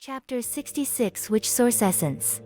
Chapter 66 Which Source Essence?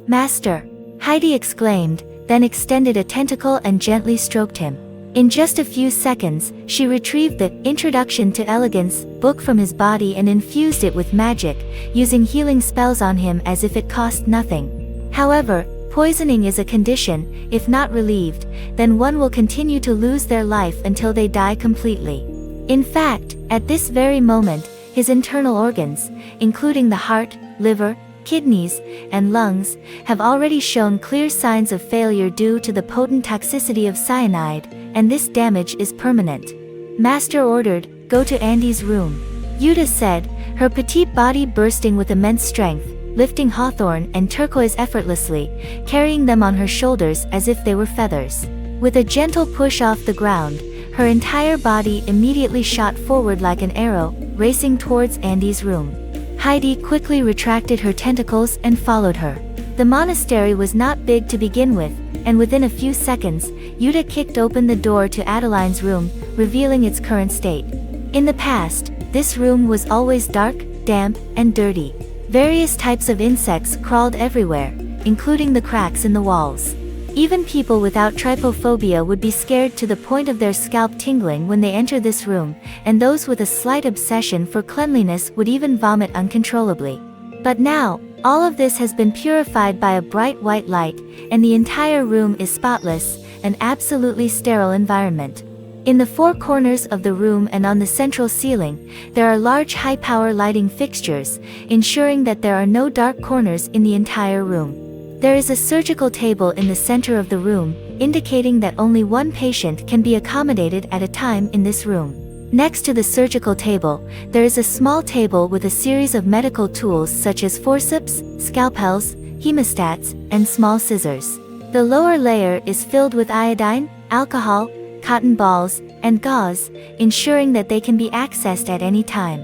Master! Heidi exclaimed, then extended a tentacle and gently stroked him. In just a few seconds, she retrieved the Introduction to Elegance book from his body and infused it with magic, using healing spells on him as if it cost nothing. However, poisoning is a condition. If not relieved, then one will continue to lose their life until they die completely. In fact, at this very moment, his internal organs, including the heart, liver, kidneys, and lungs, have already shown clear signs of failure due to the potent toxicity of cyanide, and this damage is permanent. Master ordered, "Go to Andy's room," Yuta said, her petite body bursting with immense strength, lifting Hawthorne and Turquoise effortlessly, carrying them on her shoulders as if they were feathers. With a gentle push off the ground, her entire body immediately shot forward like an arrow, racing towards Andy's room. Heidi quickly retracted her tentacles and followed her. The monastery was not big to begin with, and within a few seconds, Yuta kicked open the door to Adeline's room, revealing its current state. In the past, this room was always dark, damp, and dirty. Various types of insects crawled everywhere, including the cracks in the walls. Even people without trypophobia would be scared to the point of their scalp tingling when they enter this room, and those with a slight obsession for cleanliness would even vomit uncontrollably. But now, all of this has been purified by a bright white light, and the entire room is spotless, an absolutely sterile environment. In the four corners of the room and on the central ceiling, there are large high-power lighting fixtures, ensuring that there are no dark corners in the entire room. There is a surgical table in the center of the room, indicating that only one patient can be accommodated at a time in this room. Next to the surgical table, there is a small table with a series of medical tools such as forceps, scalpels, hemostats, and small scissors. The lower layer is filled with iodine, alcohol, cotton balls, and gauze, ensuring that they can be accessed at any time.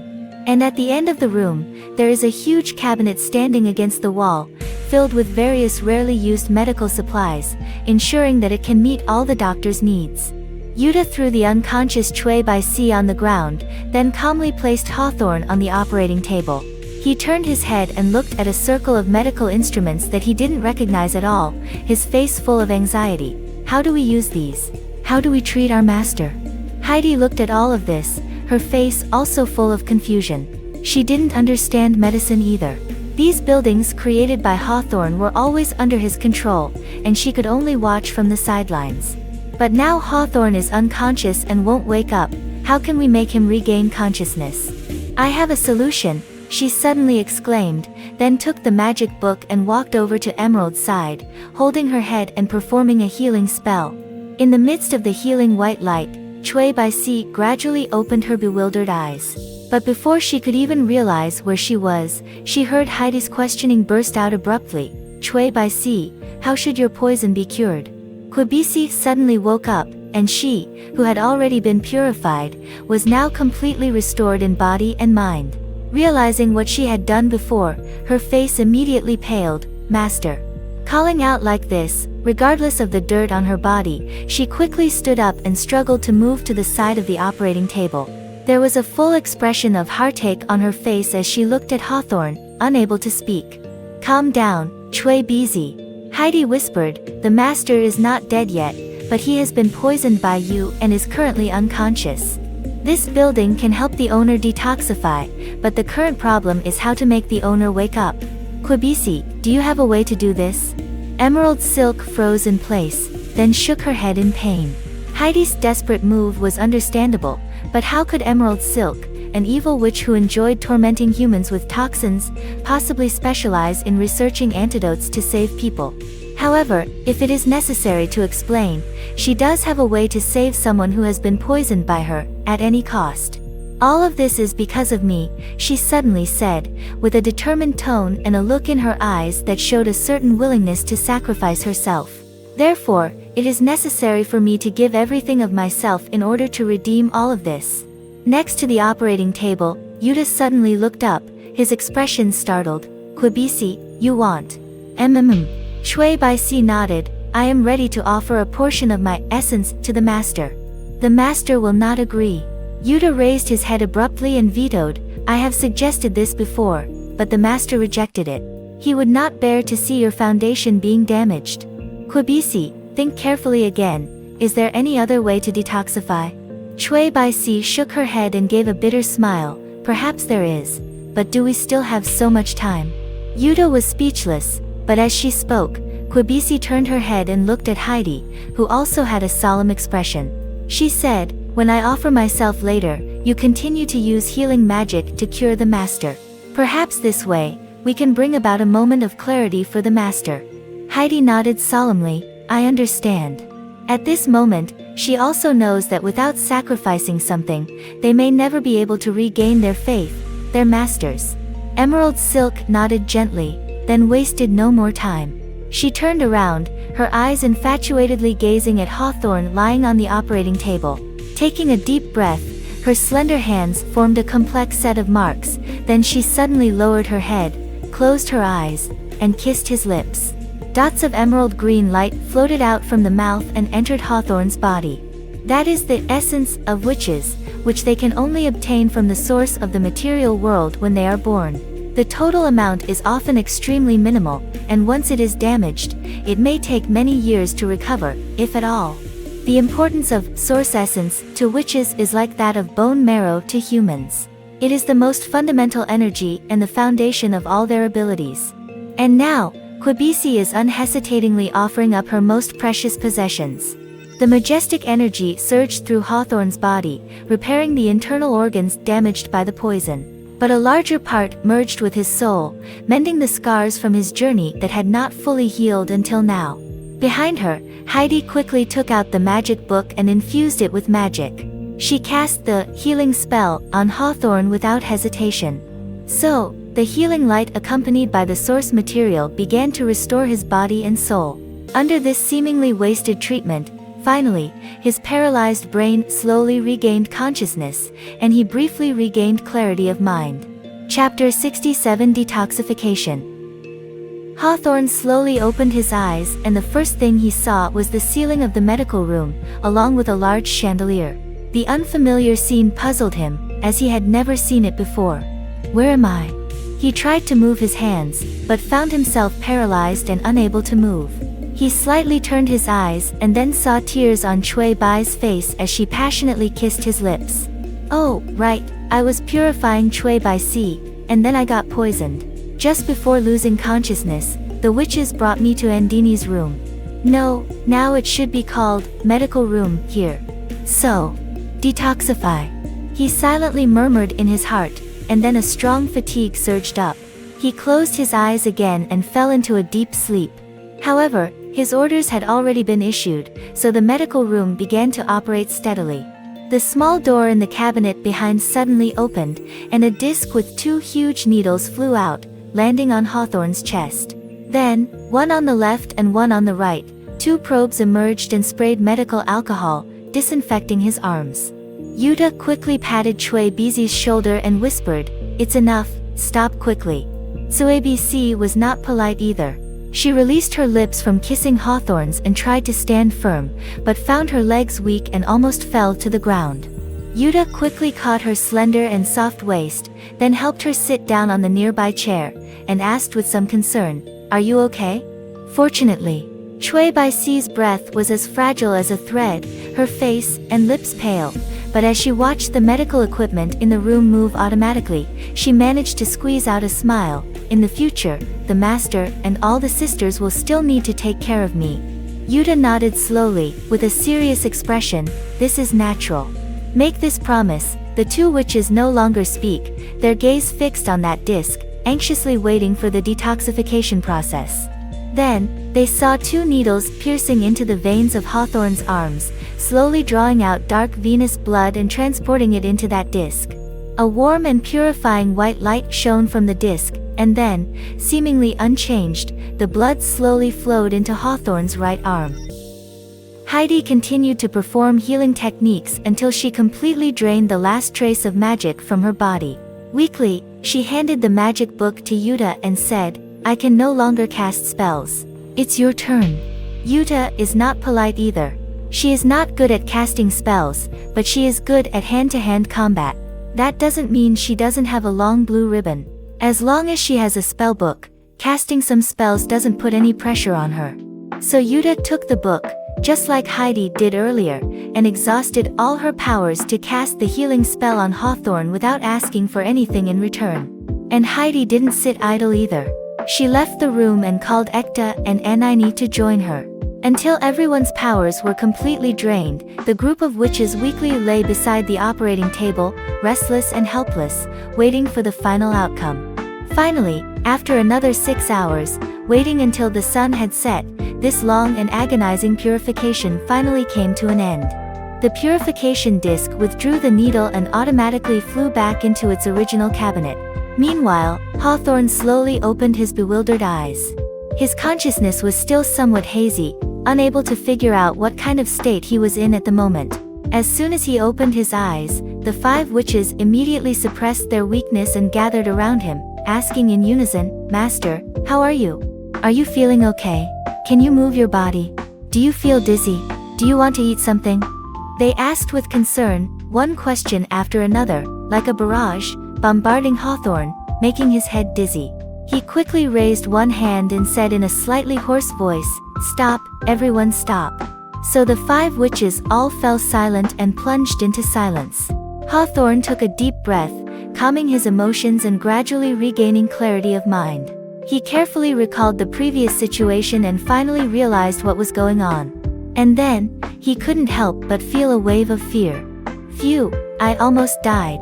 And at the end of the room, there is a huge cabinet standing against the wall, filled with various rarely used medical supplies, ensuring that it can meet all the doctor's needs. Yuta threw the unconscious Chui Bai Si on the ground, then calmly placed Hawthorne on the operating table. He turned his head and looked at a circle of medical instruments that he didn't recognize at all, his face full of anxiety. How do we use these? How do we treat our master? Heidi looked at all of this, her face also full of confusion. She didn't understand medicine either. These buildings created by Hawthorne were always under his control, and she could only watch from the sidelines. But now Hawthorne is unconscious and won't wake up. How can we make him regain consciousness? I have a solution, she suddenly exclaimed, then took the magic book and walked over to Emerald's side, holding her head and performing a healing spell. In the midst of the healing white light, Chui Bai Si gradually opened her bewildered eyes. But before she could even realize where she was, she heard Heidi's questioning burst out abruptly. "Chui Bai Si, how should your poison be cured?" Kwabisi suddenly woke up, and she, who had already been purified, was now completely restored in body and mind. Realizing what she had done before, her face immediately paled. "Master." Calling out like this, regardless of the dirt on her body, she quickly stood up and struggled to move to the side of the operating table. There was a full expression of heartache on her face as she looked at Hawthorne, unable to speak. "Calm down, Chui Bizi," Heidi whispered. "The master is not dead yet, but he has been poisoned by you and is currently unconscious. This building can help the owner detoxify, but the current problem is how to make the owner wake up. Kwabisi, do you have a way to do this?" Emerald Silk froze in place, then shook her head in pain. Heidi's desperate move was understandable, but how could Emerald Silk, an evil witch who enjoyed tormenting humans with toxins, possibly specialize in researching antidotes to save people? However, if it is necessary to explain, she does have a way to save someone who has been poisoned by her, at any cost. "All of this is because of me," she suddenly said, with a determined tone and a look in her eyes that showed a certain willingness to sacrifice herself. "Therefore, it is necessary for me to give everything of myself in order to redeem all of this." Next to the operating table, Yuta suddenly looked up, his expression startled. "Kwabisi, you want?" Chui Bai Si nodded. "I am ready to offer a portion of my essence to the master." "The master will not agree." Yuta raised his head abruptly and vetoed. "I have suggested this before. but the master rejected it. He would not bear to see your foundation being damaged. Kwabisi, think carefully again. Is there any other way to detoxify? Chui Baisi shook her head and gave a bitter smile. Perhaps there is. But do we still have so much time? Yuta was speechless, but as she spoke, Kwabisi turned her head and looked at Heidi, who also had a solemn expression. She said, when I offer myself later, you continue to use healing magic to cure the master. Perhaps this way, we can bring about a moment of clarity for the master. Heidi nodded solemnly, I understand. At this moment, she also knows that without sacrificing something, they may never be able to regain their faith, their masters. Emerald Silk nodded gently, then wasted no more time. She turned around, her eyes infatuatedly gazing at Hawthorne lying on the operating table. Taking a deep breath, her slender hands formed a complex set of marks, then she suddenly lowered her head, closed her eyes, and kissed his lips. Dots of emerald green light floated out from the mouth and entered Hawthorne's body. That is the essence of witches, which they can only obtain from the source of the material world when they are born. The total amount is often extremely minimal, and once it is damaged, it may take many years to recover, if at all. The importance of source essence to witches is like that of bone marrow to humans. It is the most fundamental energy and the foundation of all their abilities. And now, Kwabisi is unhesitatingly offering up her most precious possessions. The majestic energy surged through Hawthorne's body, repairing the internal organs damaged by the poison. But a larger part merged with his soul, mending the scars from his journey that had not fully healed until now. Behind her, Heidi quickly took out the magic book and infused it with magic. She cast the healing spell on Hawthorne without hesitation. So, the healing light accompanied by the source material began to restore his body and soul. Under this seemingly wasted treatment, finally, his paralyzed brain slowly regained consciousness, and he briefly regained clarity of mind. Chapter 67 Detoxification. Hawthorne slowly opened his eyes, and the first thing he saw was the ceiling of the medical room, along with a large chandelier. The unfamiliar scene puzzled him, as he had never seen it before. Where am I? He tried to move his hands, but found himself paralyzed and unable to move. He slightly turned his eyes and then saw tears on Chui Bai's face as she passionately kissed his lips. Oh, right, I was purifying Chui Bai Si, and then I got poisoned. Just before losing consciousness, the witches brought me to Andini's room. No, now it should be called medical room here. So, detoxify. He silently murmured in his heart, and then a strong fatigue surged up. He closed his eyes again and fell into a deep sleep. However, his orders had already been issued, so the medical room began to operate steadily. The small door in the cabinet behind suddenly opened, and a disc with 2 huge needles flew out, landing on Hawthorne's chest. Then, one on the left and one on the right, 2 probes emerged and sprayed medical alcohol, disinfecting his arms. Yuta quickly patted Chui Bizi's shoulder and whispered, "It's enough, stop quickly." Chui Bizi was not polite either. She released her lips from kissing Hawthorne's and tried to stand firm, but found her legs weak and almost fell to the ground. Yuta quickly caught her slender and soft waist, then helped her sit down on the nearby chair, and asked with some concern, "Are you okay?" Fortunately, Chui Baisi's breath was as fragile as a thread, her face and lips pale, but as she watched the medical equipment in the room move automatically, she managed to squeeze out a smile. In the future, the master and all the sisters will still need to take care of me. Yuta nodded slowly, with a serious expression, "This is natural." Make this promise. The 2 witches no longer speak, their gaze fixed on that disc, anxiously waiting for the detoxification process. Then, they saw 2 needles piercing into the veins of Hawthorne's arms, slowly drawing out dark venous blood and transporting it into that disc. A warm and purifying white light shone from the disc, and then, seemingly unchanged, the blood slowly flowed into Hawthorne's right arm. Heidi continued to perform healing techniques until she completely drained the last trace of magic from her body. Weakly, she handed the magic book to Yuta and said, "I can no longer cast spells. It's your turn." Yuta is not polite either. She is not good at casting spells, but she is good at hand-to-hand combat. That doesn't mean she doesn't have a long blue ribbon. As long as she has a spellbook, casting some spells doesn't put any pressure on her. So Yuta took the book, just like Heidi did earlier, and exhausted all her powers to cast the healing spell on Hawthorne without asking for anything in return. And Heidi didn't sit idle either. She left the room and called Ekta and Anini to join her. Until everyone's powers were completely drained, the group of witches weakly lay beside the operating table, restless and helpless, waiting for the final outcome. Finally, after another 6 hours, waiting until the sun had set, this long and agonizing purification finally came to an end. The purification disc withdrew the needle and automatically flew back into its original cabinet. Meanwhile, Hawthorne slowly opened his bewildered eyes. His consciousness was still somewhat hazy, unable to figure out what kind of state he was in at the moment. As soon as he opened his eyes, the 5 witches immediately suppressed their weakness and gathered around him, asking in unison, "Master, how are you? Are you feeling okay? Can you move your body? Do you feel dizzy? Do you want to eat something?" They asked with concern, one question after another, like a barrage, bombarding Hawthorne, making his head dizzy. He quickly raised one hand and said in a slightly hoarse voice, "Stop, everyone stop." So the 5 witches all fell silent and plunged into silence. Hawthorne took a deep breath, calming his emotions and gradually regaining clarity of mind. He carefully recalled the previous situation and finally realized what was going on. And then, he couldn't help but feel a wave of fear. Phew, I almost died.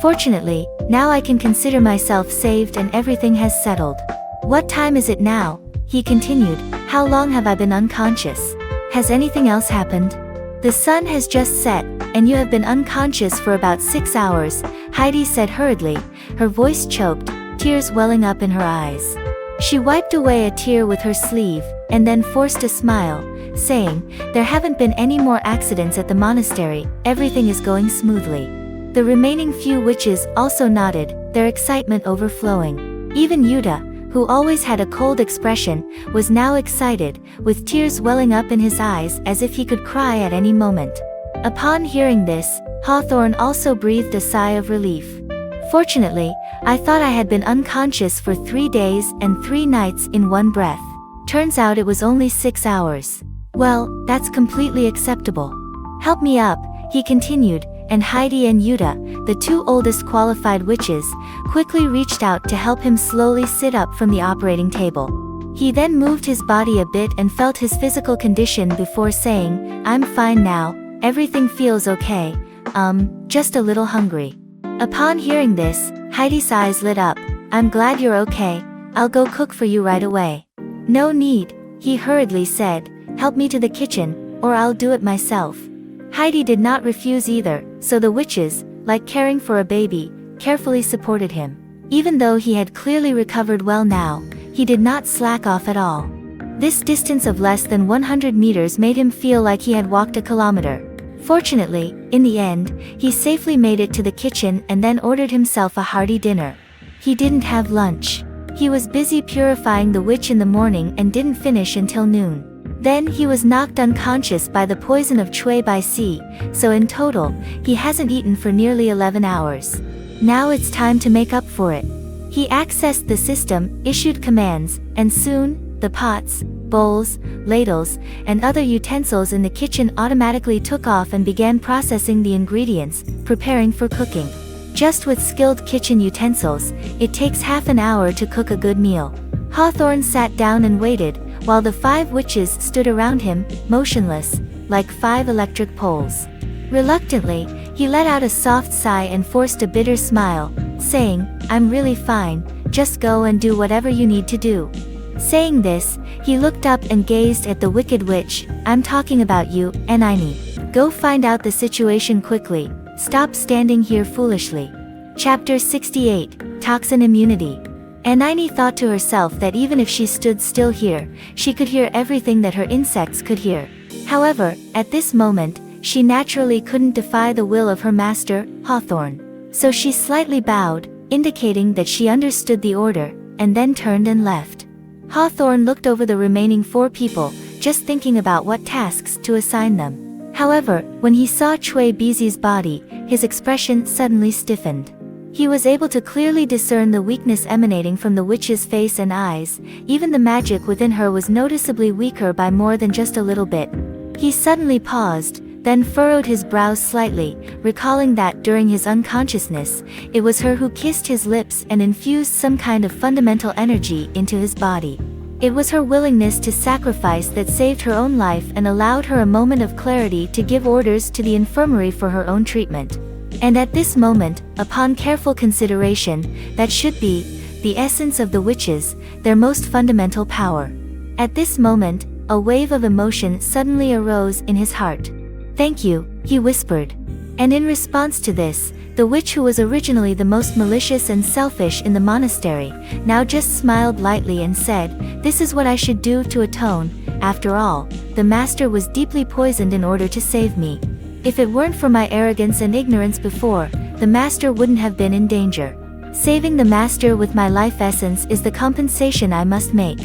Fortunately, now I can consider myself saved and everything has settled. What time is it now? He continued. How long have I been unconscious? Has anything else happened? The sun has just set, and you have been unconscious for about 6 hours, Heidi said hurriedly, her voice choked, tears welling up in her eyes. She wiped away a tear with her sleeve, and then forced a smile, saying, "There haven't been any more accidents at the monastery, everything is going smoothly." The remaining few witches also nodded, their excitement overflowing. Even Yuta, who always had a cold expression, was now excited, with tears welling up in his eyes as if he could cry at any moment. Upon hearing this, Hawthorne also breathed a sigh of relief. Fortunately, I thought I had been unconscious for 3 days and 3 nights in one breath. Turns out it was only 6 hours. Well, that's completely acceptable. Help me up, he continued, and Heidi and Yuta, the 2 oldest qualified witches, quickly reached out to help him slowly sit up from the operating table. He then moved his body a bit and felt his physical condition before saying, "I'm fine now, everything feels okay, just a little hungry." Upon hearing this, Heidi's eyes lit up. "I'm glad you're okay, I'll go cook for you right away." "No need," he hurriedly said, "help me to the kitchen, or I'll do it myself." Heidi did not refuse either, so the witches, like caring for a baby, carefully supported him. Even though he had clearly recovered well now, he did not slack off at all. This distance of less than 100 meters made him feel like he had walked a kilometer. Fortunately, in the end, he safely made it to the kitchen and then ordered himself a hearty dinner. He didn't have lunch. He was busy purifying the witch in the morning and didn't finish until noon. Then he was knocked unconscious by the poison of Chui by sea, so in total, he hasn't eaten for nearly 11 hours. Now it's time to make up for it. He accessed the system, issued commands, and soon, the pots, bowls, ladles, and other utensils in the kitchen automatically took off and began processing the ingredients, preparing for cooking. Just with skilled kitchen utensils, it takes half an hour to cook a good meal. Hawthorne sat down and waited, while the 5 witches stood around him, motionless, like 5 electric poles. Reluctantly, he let out a soft sigh and forced a bitter smile, saying, "I'm really fine, just go and do whatever you need to do." Saying this, he looked up and gazed at the wicked witch. "I'm talking about you, Anini. Go find out the situation quickly, stop standing here foolishly." Chapter 68, Toxin Immunity. Anini thought to herself that even if she stood still here, she could hear everything that her insects could hear. However, at this moment, she naturally couldn't defy the will of her master, Hawthorne. So she slightly bowed, indicating that she understood the order, and then turned and left. Hawthorne looked over the remaining 4 people, just thinking about what tasks to assign them. However, when he saw Chui Bizi's body, his expression suddenly stiffened. He was able to clearly discern the weakness emanating from the witch's face and eyes. Even the magic within her was noticeably weaker by more than just a little bit. He suddenly paused, then furrowed his brows slightly, recalling that during his unconsciousness, it was her who kissed his lips and infused some kind of fundamental energy into his body. It was her willingness to sacrifice that saved her own life and allowed her a moment of clarity to give orders to the infirmary for her own treatment. And at this moment, upon careful consideration, that should be the essence of the witches, their most fundamental power. At this moment, a wave of emotion suddenly arose in his heart. "Thank you," he whispered. And in response to this, the witch who was originally the most malicious and selfish in the monastery, now just smiled lightly and said, "This is what I should do to atone. After all, the master was deeply poisoned in order to save me. If it weren't for my arrogance and ignorance before, the master wouldn't have been in danger. Saving the master with my life essence is the compensation I must make."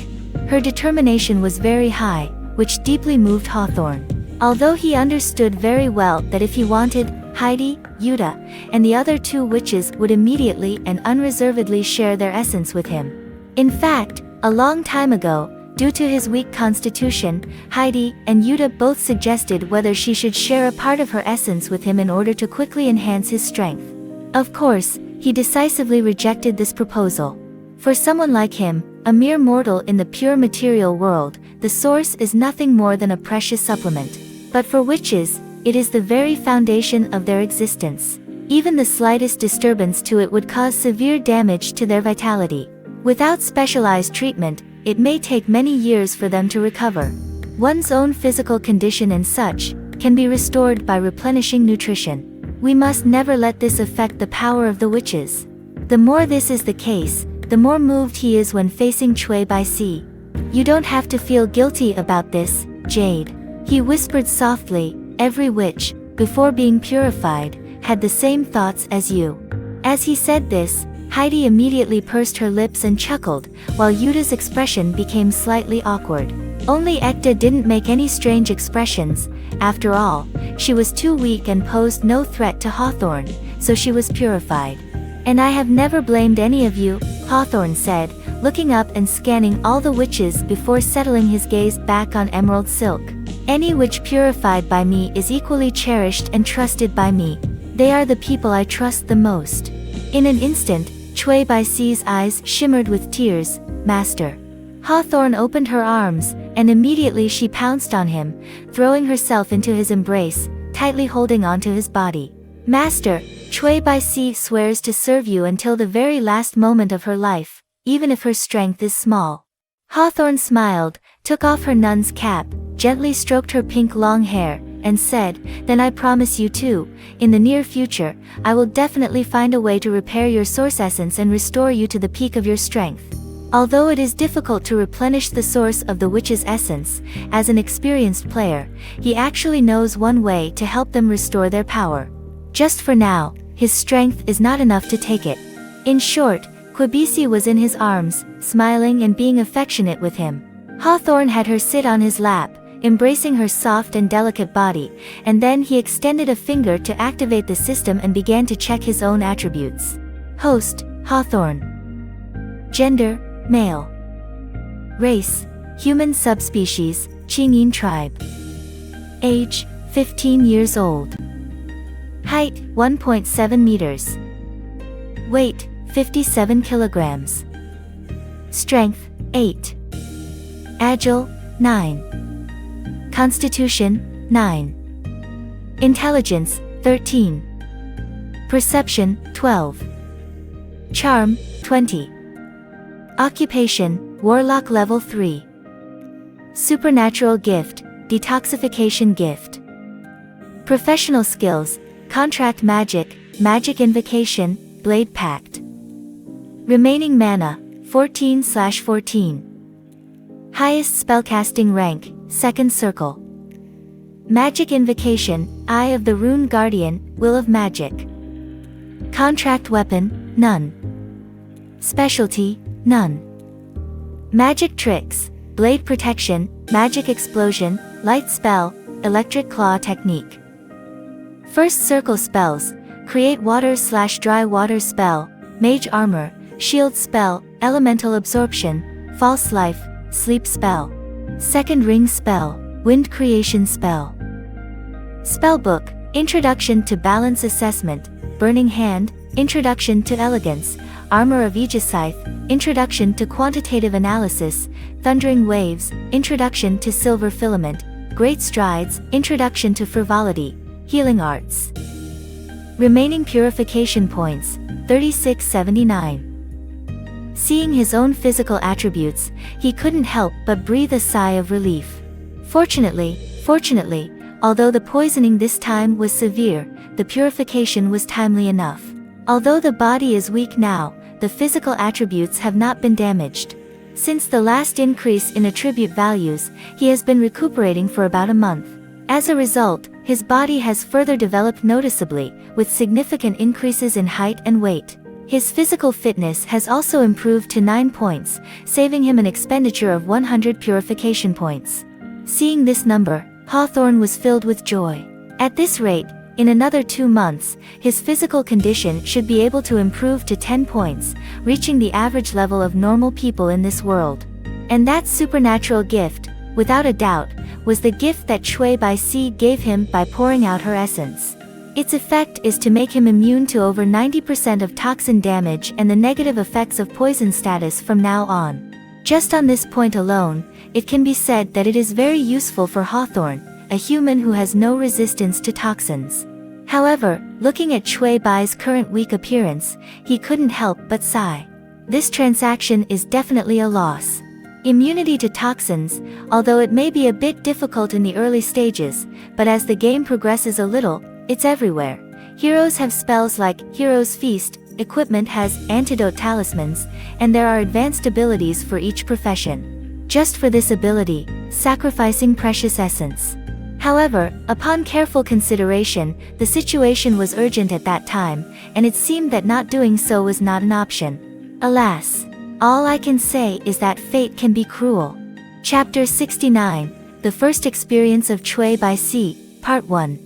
Her determination was very high, which deeply moved Hawthorne. Although he understood very well that if he wanted, Heidi, Yuta, and the other two witches would immediately and unreservedly share their essence with him. In fact, a long time ago, due to his weak constitution, Heidi and Yuta both suggested whether she should share a part of her essence with him in order to quickly enhance his strength. Of course, he decisively rejected this proposal. For someone like him, a mere mortal in the pure material world, the source is nothing more than a precious supplement. But for witches, it is the very foundation of their existence. Even the slightest disturbance to it would cause severe damage to their vitality. Without specialized treatment, it may take many years for them to recover. One's own physical condition and such can be restored by replenishing nutrition. We must never let this affect the power of the witches. The more this is the case, the more moved he is when facing Chui by sea. "You don't have to feel guilty about this, Jade," he whispered softly. "Every witch, before being purified, had the same thoughts as you." As he said this, Heidi immediately pursed her lips and chuckled, while Yuta's expression became slightly awkward. Only Ekta didn't make any strange expressions. After all, she was too weak and posed no threat to Hawthorne, so she was purified. "And I have never blamed any of you," Hawthorne said, looking up and scanning all the witches before settling his gaze back on Emerald Silk. "Any witch purified by me is equally cherished and trusted by me. They are the people I trust the most." In an instant, Chui Bai Si's eyes shimmered with tears. "Master." Hawthorne opened her arms, and immediately she pounced on him, throwing herself into his embrace, tightly holding onto his body. "Master, Chui Bai Si swears to serve you until the very last moment of her life, even if her strength is small." Hawthorne smiled, took off her nun's cap, gently stroked her pink long hair, and said, "Then I promise you too, in the near future, I will definitely find a way to repair your source essence and restore you to the peak of your strength." Although it is difficult to replenish the source of the witch's essence, as an experienced player, he actually knows one way to help them restore their power. Just for now, his strength is not enough to take it. In short, Quibisi was in his arms, smiling and being affectionate with him. Hawthorne had her sit on his lap, embracing her soft and delicate body, and then he extended a finger to activate the system and began to check his own attributes. Host, Hawthorne. Gender, male. Race, human subspecies, Qingyin tribe. Age, 15 years old. Height, 1.7 meters. Weight, 57 kilograms. Strength, 8. Agile, 9. Constitution, 9. Intelligence, 13. Perception, 12. Charm, 20. Occupation, Warlock level 3. Supernatural gift, Detoxification gift. Professional skills, Contract magic, Magic invocation, Blade pact. Remaining mana, 14/14. Highest spellcasting rank, second circle. Magic invocation, Eye of the Rune Guardian, Will of Magic. Contract weapon, none. Specialty, none. Magic tricks, Blade protection, Magic explosion, Light spell, Electric claw technique. First circle spells, create water/dry water spell, mage armor, shield spell, elemental absorption, false life, sleep spell. Second ring spell, wind creation spell. Spellbook, introduction to balance assessment, burning hand, introduction to elegance, armor of Aegiscythe, introduction to quantitative analysis, thundering waves, introduction to silver filament, great strides, introduction to frivolity, healing arts. Remaining purification points, 3679. Seeing his own physical attributes, he couldn't help but breathe a sigh of relief. Fortunately, although the poisoning this time was severe, the purification was timely enough. Although the body is weak now, the physical attributes have not been damaged. Since the last increase in attribute values, he has been recuperating for about a month. As a result, his body has further developed noticeably, with significant increases in height and weight. His physical fitness has also improved to 9 points, saving him an expenditure of 100 purification points. Seeing this number, Hawthorne was filled with joy. At this rate, in another 2 months, his physical condition should be able to improve to 10 points, reaching the average level of normal people in this world. And that supernatural gift, without a doubt, was the gift that Shui Bai Si gave him by pouring out her essence. Its effect is to make him immune to over 90% of toxin damage and the negative effects of poison status from now on. Just on this point alone, it can be said that it is very useful for Hawthorne, a human who has no resistance to toxins. However, looking at Shui Bai's current weak appearance, he couldn't help but sigh. This transaction is definitely a loss. Immunity to toxins, although it may be a bit difficult in the early stages, but as the game progresses a little, it's everywhere. Heroes have spells like Hero's Feast, equipment has antidote talismans, and there are advanced abilities for each profession. Just for this ability, sacrificing precious essence. However, upon careful consideration, the situation was urgent at that time, and it seemed that not doing so was not an option. Alas! All I can say is that fate can be cruel. Chapter 69, The First Experience of Shui Bai Si, Part 1.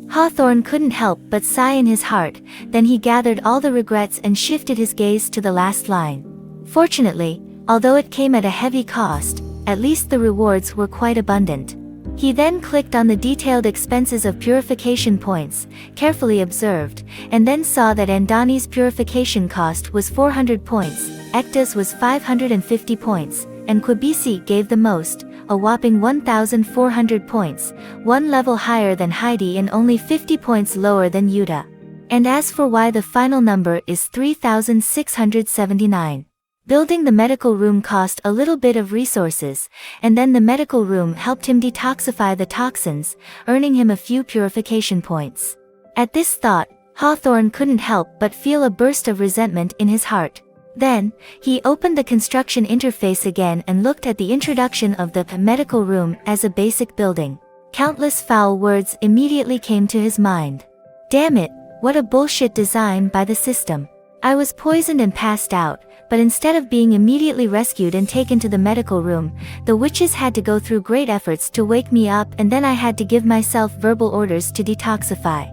Hawthorne couldn't help but sigh in his heart, then he gathered all the regrets and shifted his gaze to the last line. Fortunately, although it came at a heavy cost, at least the rewards were quite abundant. He then clicked on the detailed expenses of purification points, carefully observed, and then saw that Andani's purification cost was 400 points, Ekta's was 550 points, and Quibisi gave the most, a whopping 1,400 points, one level higher than Heidi and only 50 points lower than Yuta. And as for why the final number is 3,679. Building the medical room cost a little bit of resources, and then the medical room helped him detoxify the toxins, earning him a few purification points. At this thought, Hawthorne couldn't help but feel a burst of resentment in his heart. Then, he opened the construction interface again and looked at the introduction of the medical room as a basic building. Countless foul words immediately came to his mind. Damn it, what a bullshit design by the system. I was poisoned and passed out, but instead of being immediately rescued and taken to the medical room, the witches had to go through great efforts to wake me up, and then I had to give myself verbal orders to detoxify.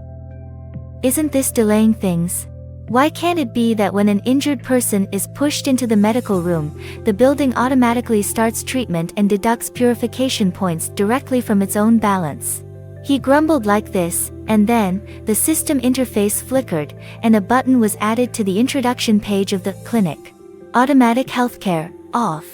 Isn't this delaying things? Why can't it be that when an injured person is pushed into the medical room, the building automatically starts treatment and deducts purification points directly from its own balance? He grumbled like this, and then, the system interface flickered, and a button was added to the introduction page of the clinic. Automatic healthcare, off.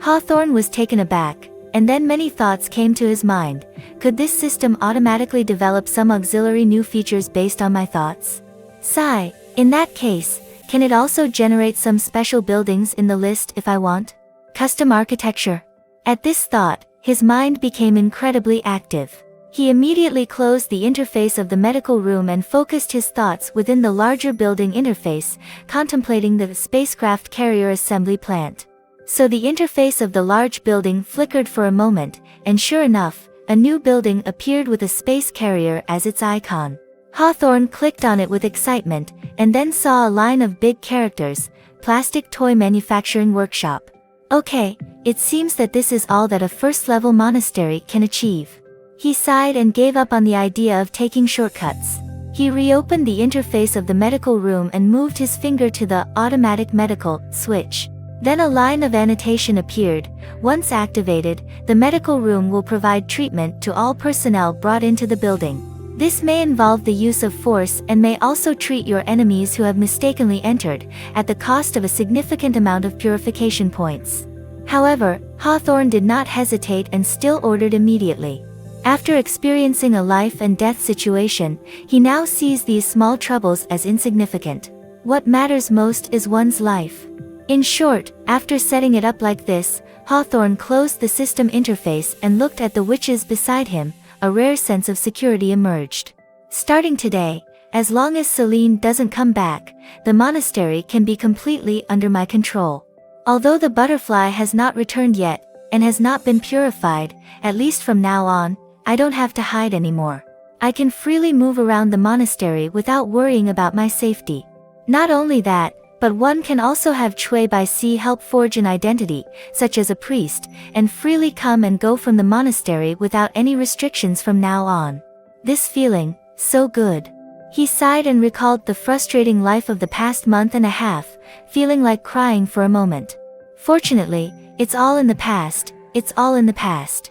Hawthorne was taken aback, and then many thoughts came to his mind. Could this system automatically develop some auxiliary new features based on my thoughts? Sigh. In that case, can it also generate some special buildings in the list if I want? Custom architecture. At this thought, his mind became incredibly active. He immediately closed the interface of the medical room and focused his thoughts within the larger building interface, contemplating the spacecraft carrier assembly plant. So the interface of the large building flickered for a moment, and sure enough, a new building appeared with a space carrier as its icon. Hawthorne clicked on it with excitement, and then saw a line of big characters, Plastic Toy Manufacturing Workshop. Okay, it seems that this is all that a first-level monastery can achieve. He sighed and gave up on the idea of taking shortcuts. He reopened the interface of the medical room and moved his finger to the automatic medical switch. Then a line of annotation appeared. Once activated, the medical room will provide treatment to all personnel brought into the building. This may involve the use of force and may also treat your enemies who have mistakenly entered, at the cost of a significant amount of purification points. However, Hawthorne did not hesitate and still ordered immediately. After experiencing a life and death situation, he now sees these small troubles as insignificant. What matters most is one's life. In short, after setting it up like this, Hawthorne closed the system interface and looked at the witches beside him. A rare sense of security emerged. Starting today, as long as Celine doesn't come back, the monastery can be completely under my control. Although the butterfly has not returned yet, and has not been purified, at least from now on, I don't have to hide anymore. I can freely move around the monastery without worrying about my safety. Not only that, but one can also have Chui by Sea help forge an identity, such as a priest, and freely come and go from the monastery without any restrictions from now on. This feeling, so good. He sighed and recalled the frustrating life of the past month and a half, feeling like crying for a moment. Fortunately, it's all in the past, it's all in the past.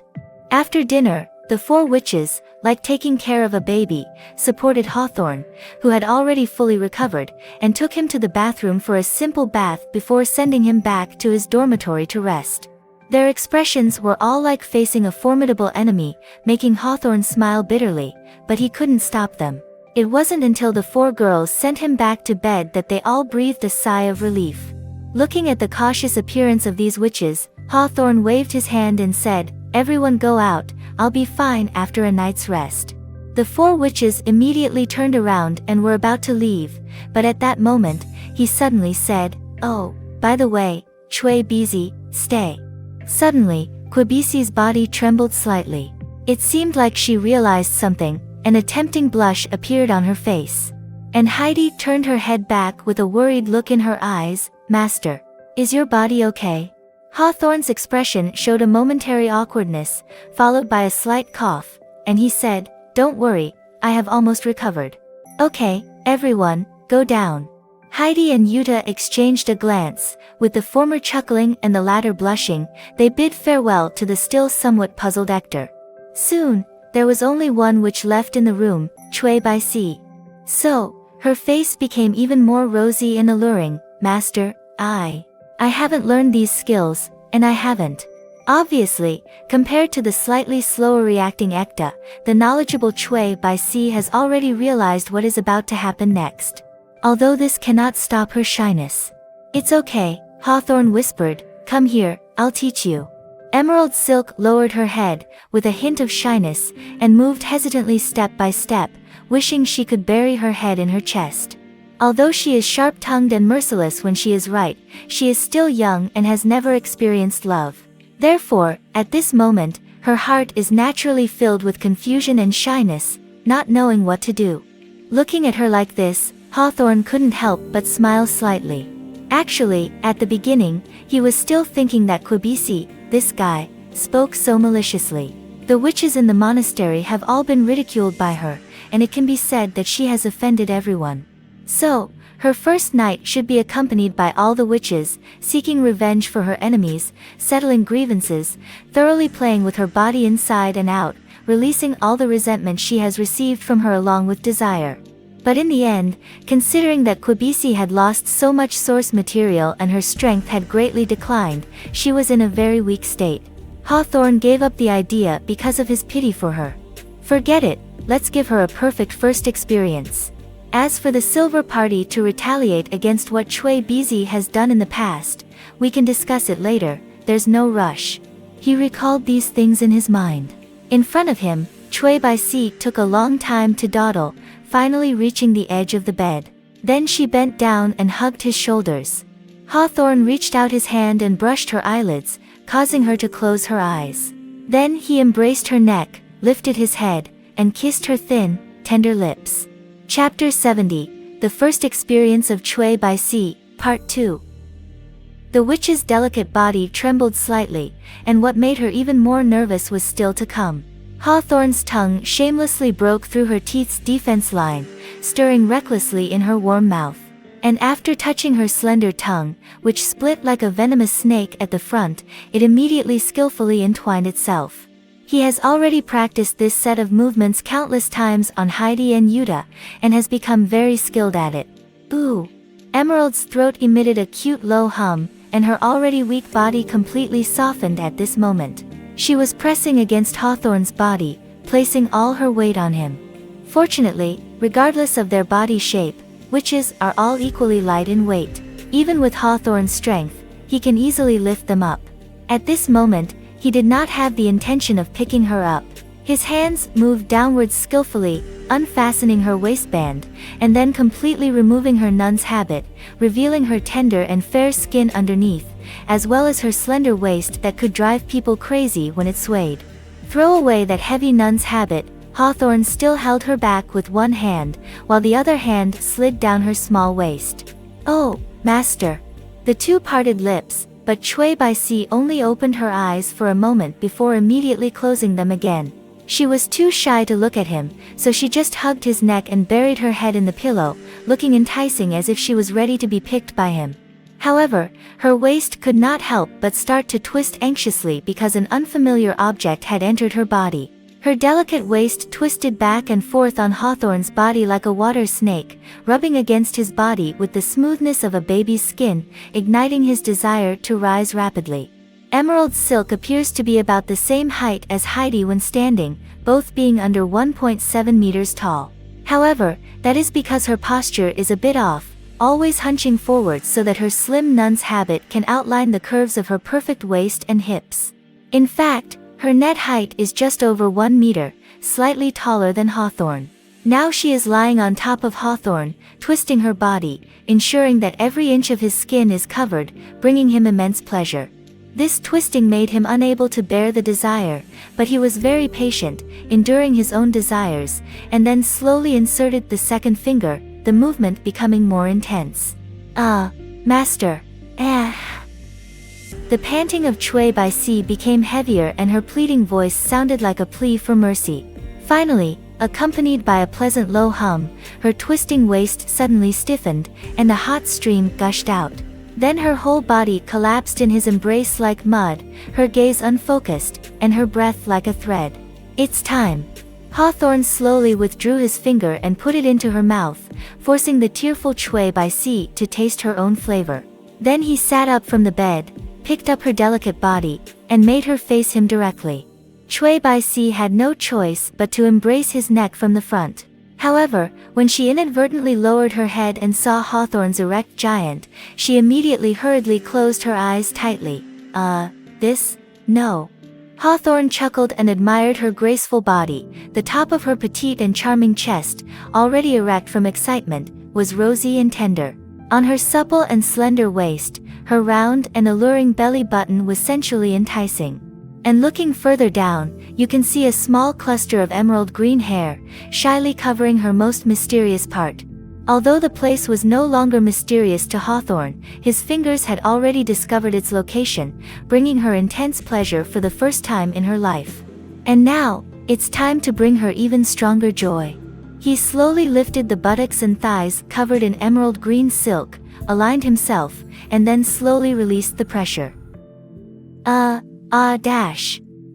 After dinner, the four witches, like taking care of a baby, supported Hawthorne, who had already fully recovered, and took him to the bathroom for a simple bath before sending him back to his dormitory to rest. Their expressions were all like facing a formidable enemy, making Hawthorne smile bitterly, but he couldn't stop them. It wasn't until the four girls sent him back to bed that they all breathed a sigh of relief. Looking at the cautious appearance of these witches, Hawthorne waved his hand and said, "Everyone go out, I'll be fine after a night's rest." The four witches immediately turned around and were about to leave, but at that moment, he suddenly said, "Oh, by the way, Chui Bizi, stay." Suddenly, Quibisi's body trembled slightly. It seemed like she realized something, and a tempting blush appeared on her face. And Heidi turned her head back with a worried look in her eyes. "Master, is your body okay?" Hawthorne's expression showed a momentary awkwardness, followed by a slight cough, and he said, "Don't worry, I have almost recovered." "Okay, everyone, go down." Heidi and Yuta exchanged a glance. With the former chuckling and the latter blushing, they bid farewell to the still somewhat puzzled Hector. Soon, there was only one witch left in the room, Chui by Sea. So, her face became even more rosy and alluring. "Master, I haven't learned these skills, and I haven't." Obviously, compared to the slightly slower reacting Ekta, the knowledgeable Chui by Sea has already realized what is about to happen next. Although this cannot stop her shyness. "It's okay," Hawthorne whispered, "come here, I'll teach you." Emerald Silk lowered her head, with a hint of shyness, and moved hesitantly step by step, wishing she could bury her head in her chest. Although she is sharp-tongued and merciless when she is right, she is still young and has never experienced love. Therefore, at this moment, her heart is naturally filled with confusion and shyness, not knowing what to do. Looking at her like this, Hawthorne couldn't help but smile slightly. Actually, at the beginning, he was still thinking that Quibisi, this guy, spoke so maliciously. The witches in the monastery have all been ridiculed by her, and it can be said that she has offended everyone. So, her first night should be accompanied by all the witches, seeking revenge for her enemies, settling grievances, thoroughly playing with her body inside and out, releasing all the resentment she has received from her along with desire. But in the end, considering that Quibisi had lost so much source material and her strength had greatly declined, she was in a very weak state. Hawthorne gave up the idea because of his pity for her. Forget it, let's give her a perfect first experience. As for the Silver Party to retaliate against what Chui Bizi has done in the past, we can discuss it later, there's no rush. He recalled these things in his mind. In front of him, Chui by Sea took a long time to dawdle, finally reaching the edge of the bed. Then she bent down and hugged his shoulders. Hawthorne reached out his hand and brushed her eyelids, causing her to close her eyes. Then he embraced her neck, lifted his head, and kissed her thin, tender lips. Chapter 70, The First Experience of Chui by Sea, Part 2. The witch's delicate body trembled slightly, and what made her even more nervous was still to come. Hawthorne's tongue shamelessly broke through her teeth's defense line, stirring recklessly in her warm mouth. And after touching her slender tongue, which split like a venomous snake at the front, it immediately skillfully entwined itself. He has already practiced this set of movements countless times on Heidi and Yuta, and has become very skilled at it. Ooh! Emerald's throat emitted a cute low hum, and her already weak body completely softened at this moment. She was pressing against Hawthorne's body, placing all her weight on him. Fortunately, regardless of their body shape, witches are all equally light in weight. Even with Hawthorne's strength, he can easily lift them up. At this moment, he did not have the intention of picking her up. His hands moved downwards skillfully, unfastening her waistband, and then completely removing her nun's habit, revealing her tender and fair skin underneath, as well as her slender waist that could drive people crazy when it swayed. Throw away that heavy nun's habit. Hawthorne still held her back with one hand, while the other hand slid down her small waist. "Oh, master." The two parted lips, but Cui Baisi only opened her eyes for a moment before immediately closing them again. She was too shy to look at him, so she just hugged his neck and buried her head in the pillow, looking enticing as if she was ready to be picked by him. However, her waist could not help but start to twist anxiously because an unfamiliar object had entered her body. Her delicate waist twisted back and forth on Hawthorne's body like a water snake, rubbing against his body with the smoothness of a baby's skin, igniting his desire to rise rapidly. Emerald's silk appears to be about the same height as Heidi when standing, both being under 1.7 meters tall. However, that is because her posture is a bit off, always hunching forward so that her slim nun's habit can outline the curves of her perfect waist and hips. In fact, her net height is just over 1 meter, slightly taller than Hawthorne. Now she is lying on top of Hawthorne, twisting her body, ensuring that every inch of his skin is covered, bringing him immense pleasure. This twisting made him unable to bear the desire, but he was very patient, enduring his own desires, and then slowly inserted the second finger, the movement becoming more intense. Master. The panting of Cui Baisi became heavier and her pleading voice sounded like a plea for mercy. Finally, accompanied by a pleasant low hum, her twisting waist suddenly stiffened, and a hot stream gushed out. Then her whole body collapsed in his embrace like mud, her gaze unfocused, and her breath like a thread. "It's time." Hawthorne slowly withdrew his finger and put it into her mouth, forcing the tearful Cui Baisi to taste her own flavor. Then he sat up from the bed, picked up her delicate body, and made her face him directly. Cui Baisi had no choice but to embrace his neck from the front. However, when she inadvertently lowered her head and saw Hawthorne's erect giant, she immediately hurriedly closed her eyes tightly. No. Hawthorne chuckled and admired her graceful body. The top of her petite and charming chest, already erect from excitement, was rosy and tender. On her supple and slender waist, her round and alluring belly button was sensually enticing. And looking further down, you can see a small cluster of emerald green hair, shyly covering her most mysterious part. Although the place was no longer mysterious to Hawthorne, his fingers had already discovered its location, bringing her intense pleasure for the first time in her life. And now, it's time to bring her even stronger joy. He slowly lifted the buttocks and thighs covered in emerald green silk, aligned himself, and then slowly released the pressure.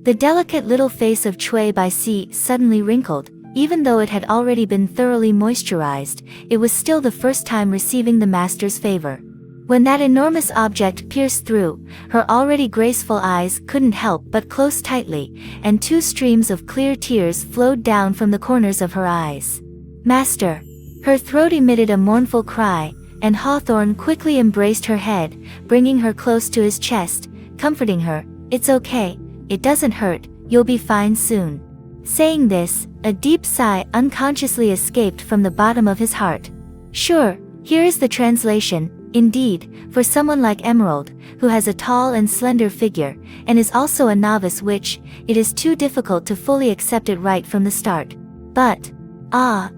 The delicate little face of Cui Baisi suddenly wrinkled. Even though it had already been thoroughly moisturized, it was still the first time receiving the master's favor. When that enormous object pierced through, her already graceful eyes couldn't help but close tightly, and 2 streams of clear tears flowed down from the corners of her eyes. "Master!" Her throat emitted a mournful cry, and Hawthorne quickly embraced her head, bringing her close to his chest, comforting her. "It's okay, it doesn't hurt, you'll be fine soon." Saying this, a deep sigh unconsciously escaped from the bottom of his heart. Sure, here is the translation. Indeed, for someone like Emerald, who has a tall and slender figure, and is also a novice witch, it is too difficult to fully accept it right from the start. But,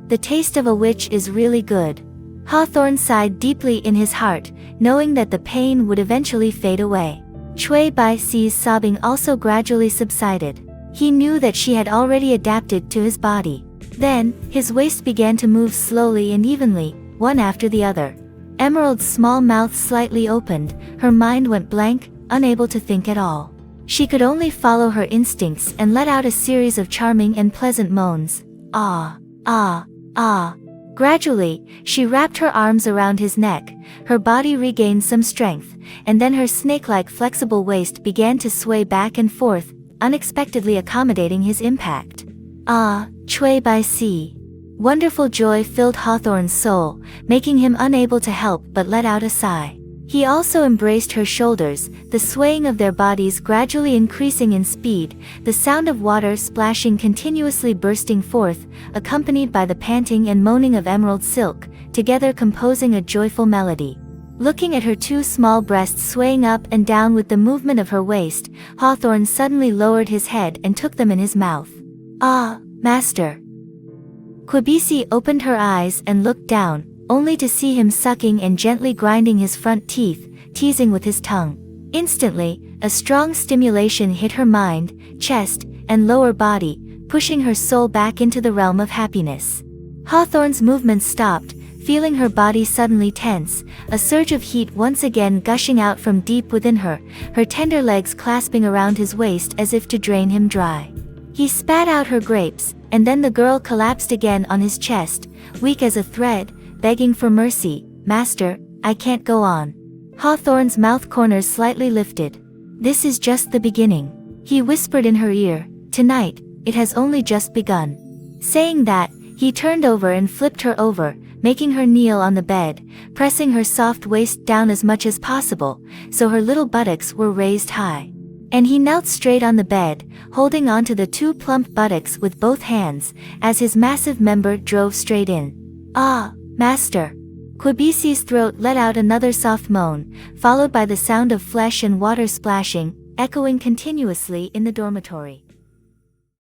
the taste of a witch is really good. Hawthorne sighed deeply in his heart, knowing that the pain would eventually fade away. Cui Baisi's sobbing also gradually subsided. He knew that she had already adapted to his body. Then, his waist began to move slowly and evenly, one after the other. Emerald's small mouth slightly opened, her mind went blank, unable to think at all. She could only follow her instincts and let out a series of charming and pleasant moans. Ah, ah, ah. Gradually, she wrapped her arms around his neck, her body regained some strength, and then her snake-like flexible waist began to sway back and forth, unexpectedly accommodating his impact. Ah, Chui by sea. Wonderful joy filled Hawthorne's soul, making him unable to help but let out a sigh. He also embraced her shoulders, the swaying of their bodies gradually increasing in speed, the sound of water splashing continuously bursting forth, accompanied by the panting and moaning of emerald silk, together composing a joyful melody. Looking at her two small breasts swaying up and down with the movement of her waist, Hawthorne suddenly lowered his head and took them in his mouth. Ah, master. Quibisi opened her eyes and looked down, only to see him sucking and gently grinding his front teeth, teasing with his tongue. Instantly, a strong stimulation hit her mind, chest, and lower body, pushing her soul back into the realm of happiness. Hawthorne's movements stopped, feeling her body suddenly tense, a surge of heat once again gushing out from deep within her, her tender legs clasping around his waist as if to drain him dry. He spat out her grapes, and then the girl collapsed again on his chest, weak as a thread, begging for mercy. Master, I can't go on. Hawthorne's mouth corners slightly lifted. This is just the beginning. He whispered in her ear, tonight, it has only just begun. Saying that, he turned over and flipped her over, making her kneel on the bed, pressing her soft waist down as much as possible, so her little buttocks were raised high. And he knelt straight on the bed, holding onto the two plump buttocks with both hands, as his massive member drove straight in. Ah, master. Quibisi's throat let out another soft moan, followed by the sound of flesh and water splashing, echoing continuously in the dormitory.